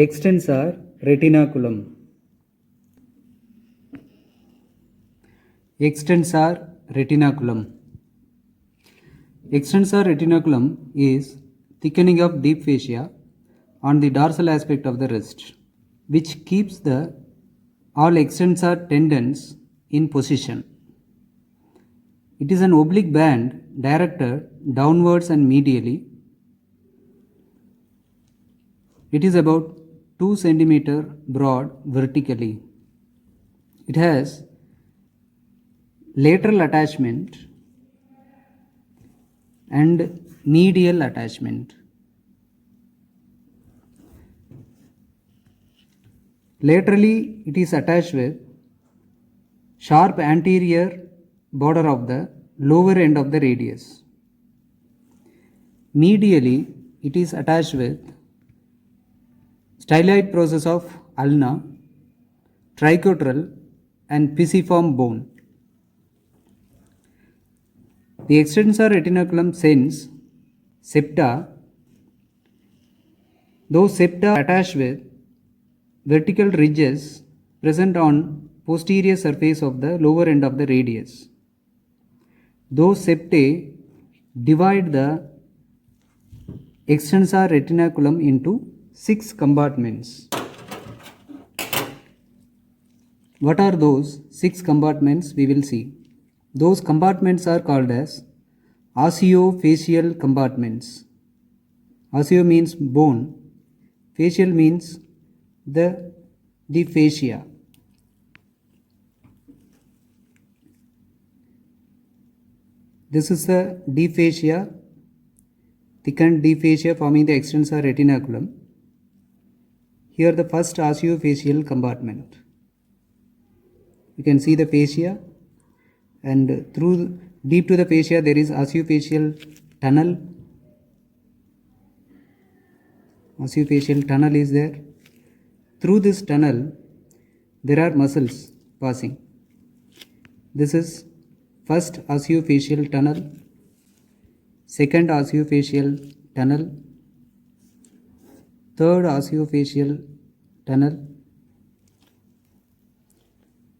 Extensor retinaculum. Extensor retinaculum. Extensor retinaculum is thickening of deep fascia on the dorsal aspect of the wrist, which keeps the all extensor tendons in position. It is an oblique band directed downwards and medially. It is about 2 cm broad vertically. It has lateral attachment and medial attachment. Laterally, it is attached with sharp anterior border of the lower end of the radius. Medially, it is attached with styloid process of ulna, triquetral and pisiform bone. The extensor retinaculum sends septa. Those septa are attached with vertical ridges present on posterior surface of the lower end of the radius. Those septae divide the extensor retinaculum into 6 compartments. What are those 6 compartments? We will see. Those compartments are called as osseofacial compartments. Osseo means bone, facial means the fascia. This is the deep fascia, thickened deep fascia forming the extensor retinaculum. Here the first osseofacial compartment. You can see the fascia, and through deep to the fascia there is osseofacial tunnel. Osseofacial tunnel is there. Through this tunnel there are muscles passing. This is first osseofacial tunnel, second osseofacial tunnel, third osseofacial tunnel,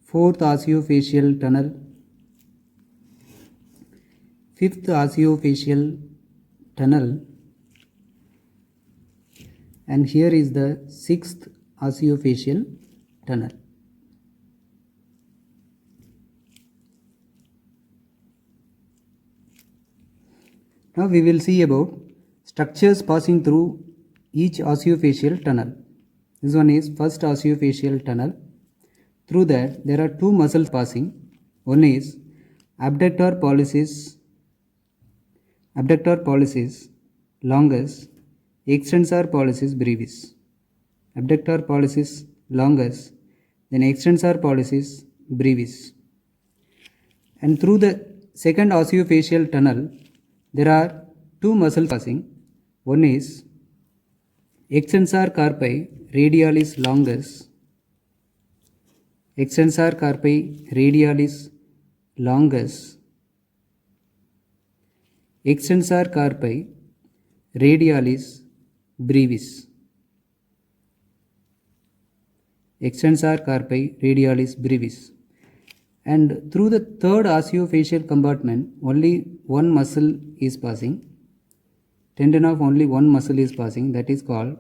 fourth osseofacial tunnel, fifth osseofacial tunnel, and here is the sixth osseofacial tunnel. Now we will see about structures passing through each osseofacial tunnel. This one is first osseofacial tunnel. Through that there are 2 muscles passing. One is abductor pollicis longus, extensor pollicis brevis. Abductor pollicis longus, then extensor pollicis brevis. And through the second osseofacial tunnel there are 2 muscles passing. One is extensor carpi radialis longus, extensor carpi radialis longus, extensor carpi radialis brevis, extensor carpi radialis brevis. And through the third osseofacial compartment only one muscle is passing, tendon of only one muscle is passing, that is called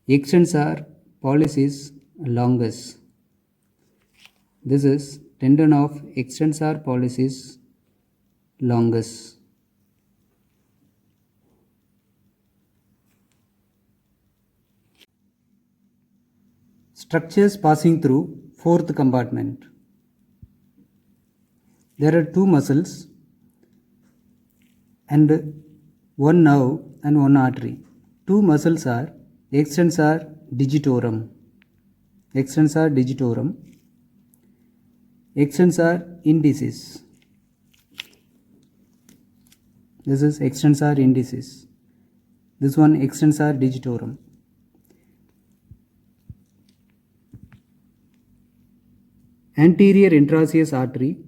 extensor pollicis longus. This is tendon of extensor pollicis longus. Structures passing through fourth compartment. There are 2 muscles and one nerve and one artery. 2 muscles are extensor digitorum, extensor indicis. This is extensor indicis. This one extensor digitorum. Anterior intraosseous artery,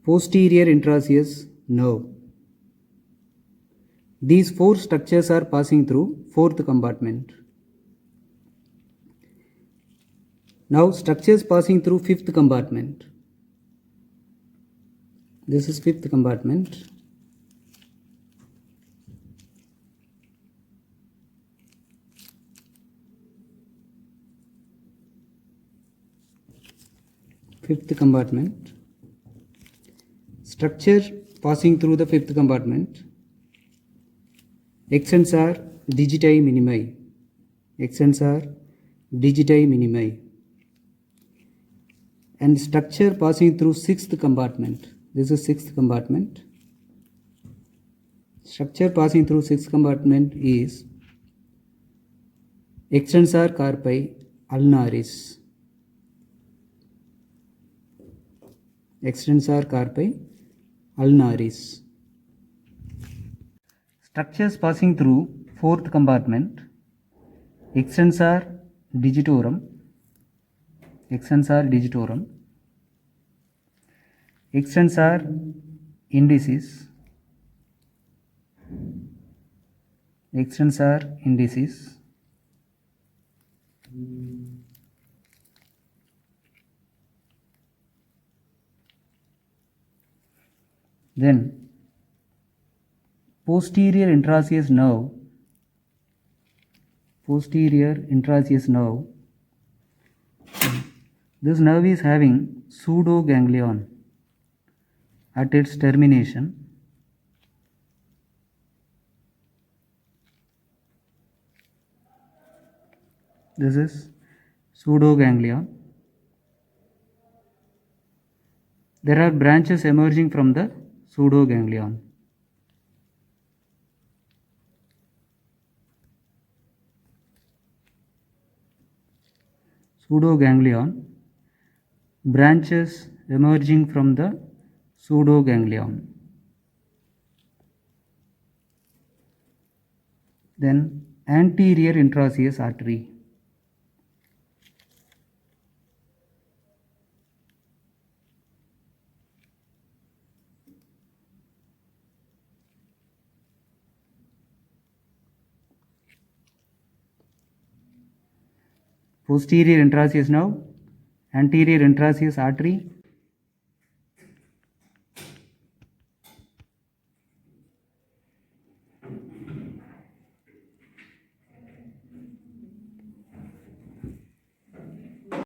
posterior intraosseous nerve. These 4 structures are passing through fourth compartment. Now structures passing through fifth compartment. This is fifth compartment. Fifth compartment. Structure passing through the fifth compartment. Extents are digiti minimi. Extents are digiti minimi. And structure passing through sixth compartment. This is sixth compartment. Structure passing through sixth compartment is extensor carpi ulnaris. Extensor carpi ulnaris. Structures passing through fourth compartment. Extensor digitorum. Extensor digitorum. Extensor indicis. Extensor indicis. Then posterior intraosseous nerve. Posterior intraosseous nerve. This nerve is having pseudoganglion at its termination. This is pseudoganglion. There are branches emerging from the pseudoganglion. Pseudoganglion. Branches emerging from the pseudoganglion. Then anterior intraosseous artery. Posterior intraosseous nerve, anterior intraosseous artery,